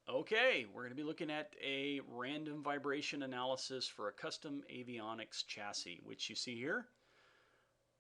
Okay, we're going to be looking at a random vibration analysis for a custom avionics chassis, which you see here.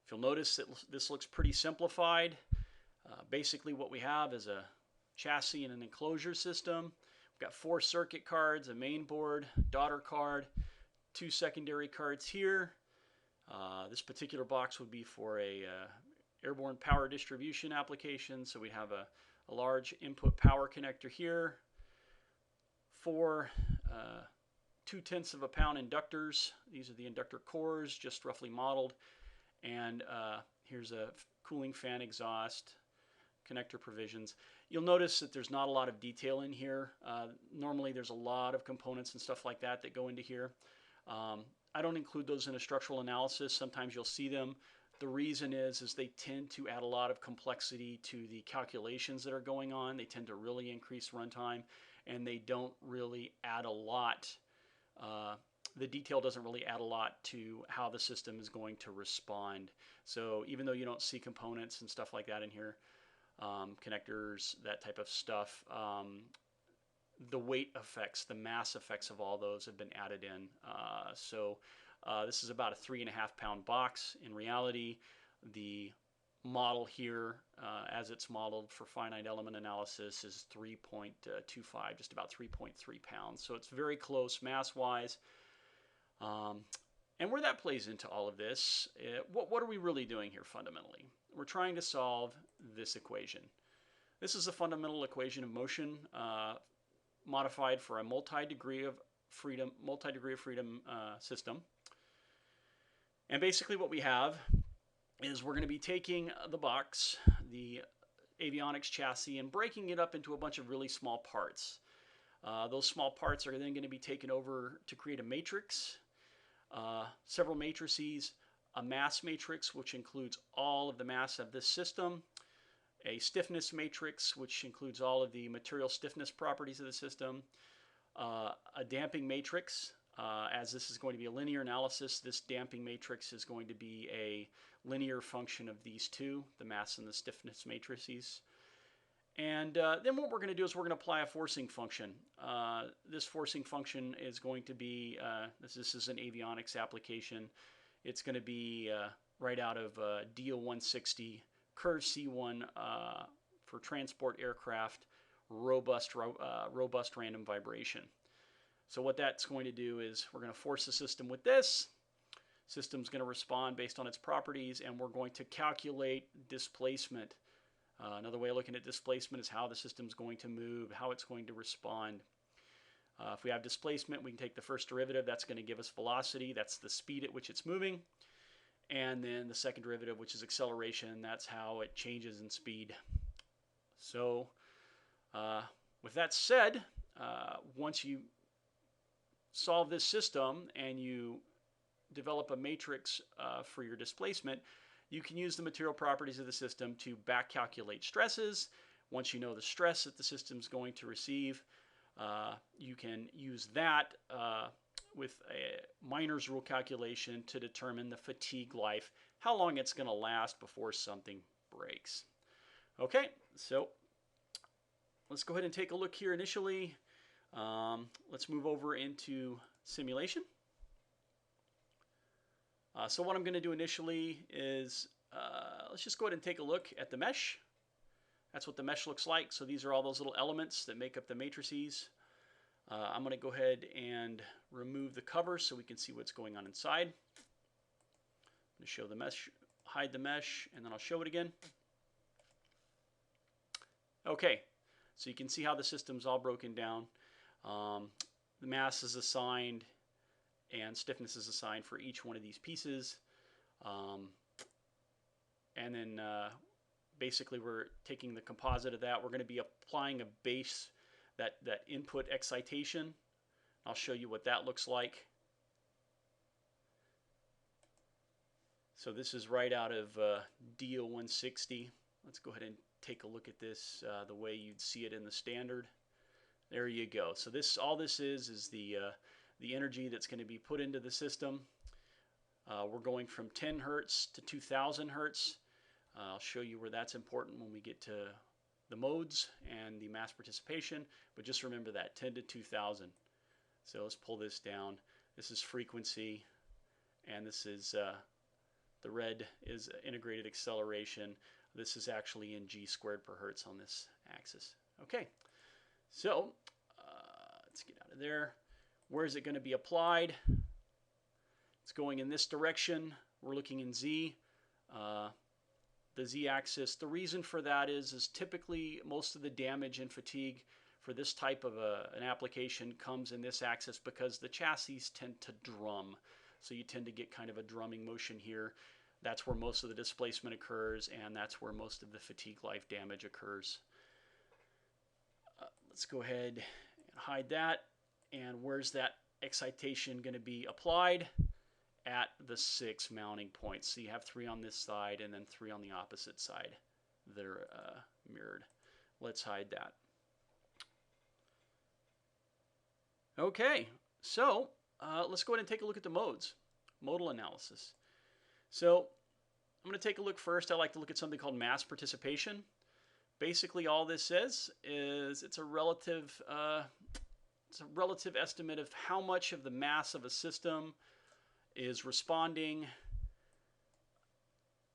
If you'll notice, this looks pretty simplified. Basically what we have is a chassis and an enclosure system. We've got 4 circuit cards, a main board, daughter card, 2 secondary cards here. This particular box would be for a airborne power distribution application, so we have a large input power connector here. 4 2/10 of a pound inductors. These are the inductor cores, just roughly modeled. And here's a cooling fan exhaust, connector provisions. You'll notice that there's not a lot of detail in here. Normally there's a lot of components and stuff like that that go into here. I don't include those in a structural analysis. Sometimes you'll see them. The reason is they tend to add a lot of complexity to the calculations that are going on. They tend to really increase runtime, and they don't really add a lot. The detail doesn't really add a lot to how the system is going to respond. So even though you don't see components and stuff like that in here, connectors, that type of stuff, the weight effects, the mass effects of all those have been added in. This is about a 3.5 pound box. In reality, the model here, as it's modeled for finite element analysis, is 3.25, just about 3.3 pounds. So it's very close mass-wise. And where that plays into all of this, what are we really doing here fundamentally? We're trying to solve this equation. This is a fundamental equation of motion modified for a multi-degree of freedom system. And basically what we have is we're going to be taking the box, the avionics chassis, and breaking it up into a bunch of really small parts. Those small parts are then going to be taken over to create a matrix, several matrices, a mass matrix, which includes all of the mass of this system, a stiffness matrix, which includes all of the material stiffness properties of the system, a damping matrix. As this is going to be a linear analysis, this damping matrix is going to be a linear function of these two, the mass and the stiffness matrices. And then what we're going to do is we're going to apply a forcing function. This forcing function is going to be, this is an avionics application. It's going to be right out of DO 160, curve C1 for transport aircraft, robust random vibration. So what that's going to do is we're going to force the system with this. System's going to respond based on its properties, and we're going to calculate displacement. Another way of looking at displacement is how the system's going to move, how it's going to respond. If we have displacement, we can take the first derivative. That's going to give us velocity. That's the speed at which it's moving. And then the second derivative, which is acceleration, that's how it changes in speed. So with that said, once you solve this system and you develop a matrix for your displacement, you can use the material properties of the system to back calculate stresses. Once you know the stress that the system is going to receive, you can use that with a Miner's rule calculation to determine the fatigue life, how long it's going to last before something breaks. Okay, so let's go ahead and take a look here initially. Let's move over into simulation. So what I'm going to do initially is let's just go ahead and take a look at the mesh. That's what the mesh looks like. So these are all those little elements that make up the matrices. I'm going to go ahead and remove the cover so we can see what's going on inside. I'm going to show the mesh, hide the mesh, and then I'll show it again. Okay, so you can see how the system's all broken down. The mass is assigned and stiffness is assigned for each one of these pieces. And then basically we're taking the composite of that. We're going to be applying a base, that input excitation. I'll show you what that looks like. So this is right out of DO 160. Let's go ahead and take a look at this the way you'd see it in the standard. There you go. So this, all this is the energy that's going to be put into the system. We're going from 10 hertz to 2000 hertz. I'll show you where that's important when we get to the modes and the mass participation, but just remember that 10 to 2000. So let's pull this down. This is frequency, and this is the red is integrated acceleration. This is actually in g squared per hertz on this axis. Okay, so let's get out of there. Where is it going to be applied? It's going in this direction. We're looking in z. The z-axis. The reason for that is typically most of the damage and fatigue for this type of an application comes in this axis because the chassis tend to drum. So you tend to get kind of a drumming motion here. That's where most of the displacement occurs, and that's where most of the fatigue life damage occurs. Let's go ahead and hide that. And where's that excitation going to be applied? At the 6 mounting points. So you have 3 on this side and then 3 on the opposite side. They're mirrored. Let's hide that. Okay, so let's go ahead and take a look at the modes, modal analysis. So I'm going to take a look first. I like to look at something called mass participation. Basically, all this says is it's a relative estimate of how much of the mass of a system is responding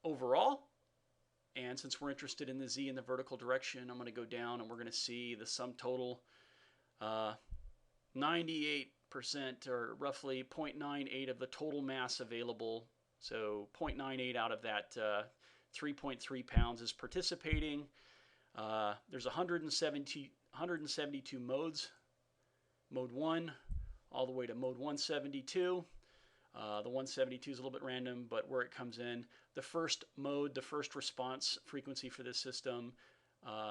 overall. And since we're interested in the z in the vertical direction, I'm going to go down and we're going to see the sum total 98% or roughly 0.98 of the total mass available. So 0.98 out of that 3.3 pounds is participating. There's 172 modes, mode 1 all the way to mode 172. The 172 is a little bit random, but where it comes in, the first mode, the first response frequency for this system,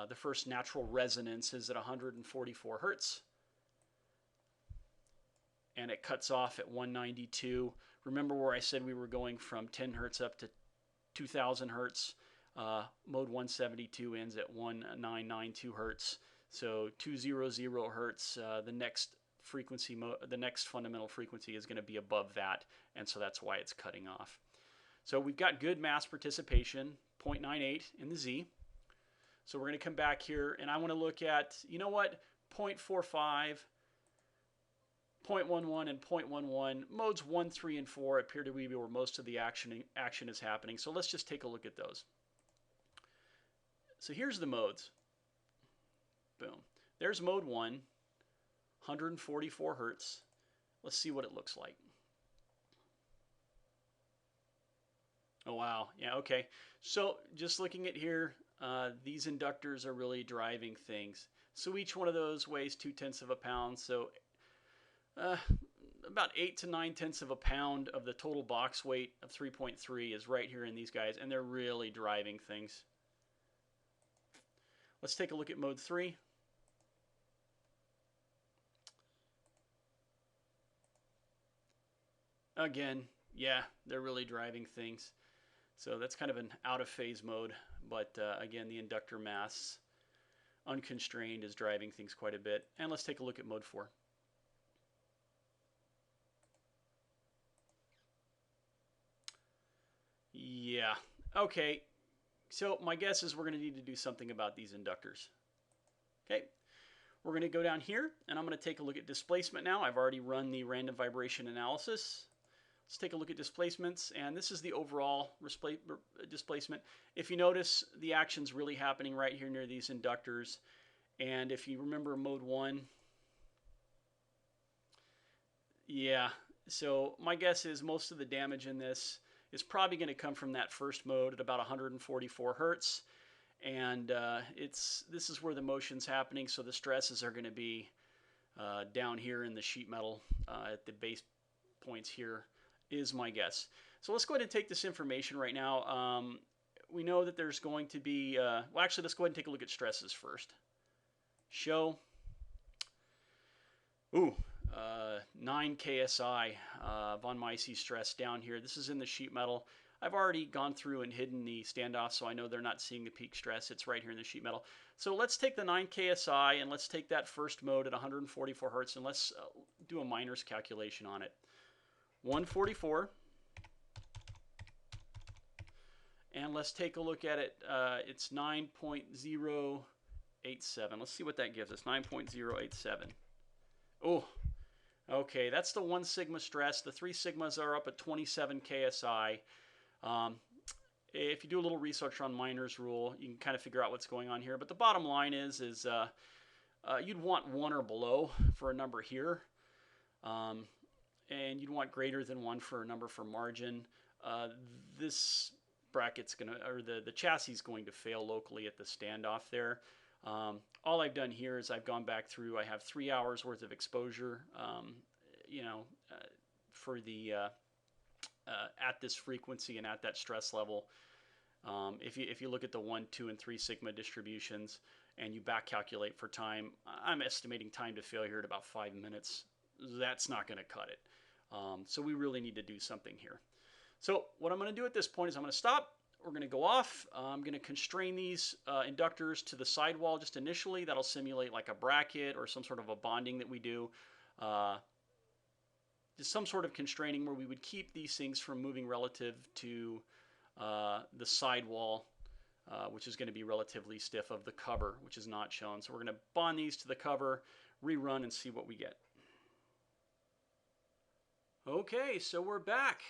the first natural resonance is at 144 hertz. And it cuts off at 192. Remember where I said we were going from 10 hertz up to 2000 hertz. Mode 172 ends at 1992 hertz. So 200 hertz, the next frequency, the next fundamental frequency is going to be above that, and so that's why it's cutting off. So we've got good mass participation, 0.98 in the z. So we're going to come back here, and I want to look at, you know what, 0.45, 0.11, and 0.11. Modes 1, 3, and 4 appear to be where most of the action is happening. So let's just take a look at those. So here's the modes. Boom. There's mode 1. 144 hertz. Let's see what it looks like. Oh, wow. Yeah, okay. So just looking at here, these inductors are really driving things. So each one of those weighs 0.2 of a pound. So about 8 to 9 tenths of a pound of the total box weight of 3.3 is right here in these guys, and they're really driving things. Let's take a look at mode 3. Again, yeah, they're really driving things. So that's kind of an out of phase mode, but again, the inductor mass unconstrained is driving things quite a bit. And let's take a look at mode 4. Yeah, okay. So my guess is we're going to need to do something about these inductors. Okay, we're going to go down here, and I'm going to take a look at displacement now. I've already run the random vibration analysis. Let's take a look at displacements, and this is the overall displacement. If you notice, the action's really happening right here near these inductors, and if you remember mode 1, yeah, so my guess is most of the damage in this is probably going to come from that first mode at about 144 hertz, and this is where the motion's happening, so the stresses are going to be down here in the sheet metal at the base points here, is my guess. So let's go ahead and take this information right now. We know that there's going to be, well, actually, let's go ahead and take a look at stresses first. Show. Ooh, 9 KSI, von Mises stress down here. This is in the sheet metal. I've already gone through and hidden the standoff, so I know they're not seeing the peak stress. It's right here in the sheet metal. So let's take the 9 KSI, and let's take that first mode at 144 hertz, and let's do a minors calculation on it. 144, and let's take a look at it. It's 9.0 9.087. Let's see what that gives us. 9.087. Oh, okay. That's the 1 sigma stress. The 3 sigmas are up at 27 KSI. If you do a little research on Miner's rule, you can kind of figure out what's going on here. But the bottom line is you'd want 1 or below for a number here. And you'd want greater than 1 for a number for margin. This bracket's going to, or the chassis is going to fail locally at the standoff there. All I've done here is I've gone back through. I have 3 hours worth of exposure, for the at this frequency and at that stress level. If you look at the 1, 2, and 3 sigma distributions and you back calculate for time, I'm estimating time to failure at about 5 minutes. That's not going to cut it. So we really need to do something here. So what I'm going to do at this point is I'm going to stop. We're going to go off. I'm going to constrain these inductors to the sidewall just initially. That'll simulate like a bracket or some sort of a bonding that we do. Just some sort of constraining where we would keep these things from moving relative to the sidewall, which is going to be relatively stiff, of the cover, which is not shown. So we're going to bond these to the cover, rerun, and see what we get. Okay, so we're back.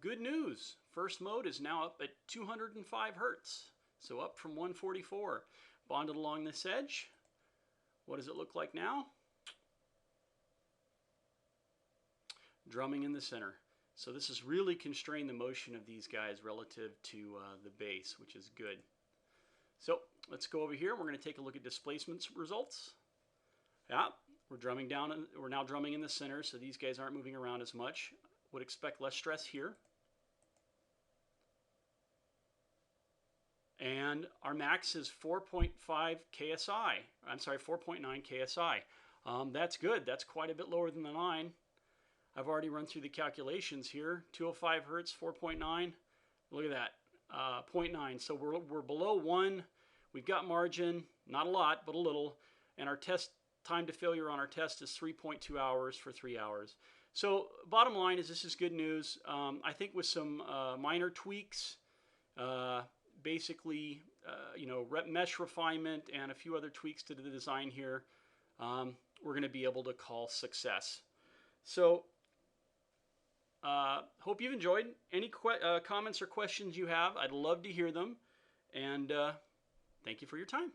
Good news. First mode is now up at 205 Hertz, so up from 144. Bonded along this edge. What does it look like now? Drumming in the center. So this has really constrained the motion of these guys relative to the base, which is good. So let's go over here. We're going to take a look at displacement results. Yeah, we're drumming down. We're now drumming in the center, so these guys aren't moving around as much. Would expect less stress here. And our max is 4.5 KSI. I'm sorry, 4.9 KSI. That's good. That's quite a bit lower than the 9. I've already run through the calculations here. 205 Hertz, 4.9. Look at that, 0.9. So we're below 1. We've got margin, not a lot, but a little. And our test time to failure on our test is 3.2 hours for 3 hours. So bottom line is this is good news. I think with some minor tweaks, basically, mesh refinement and a few other tweaks to the design here, we're going to be able to call success. So hope you've enjoyed. Any comments or questions you have, I'd love to hear them. And thank you for your time.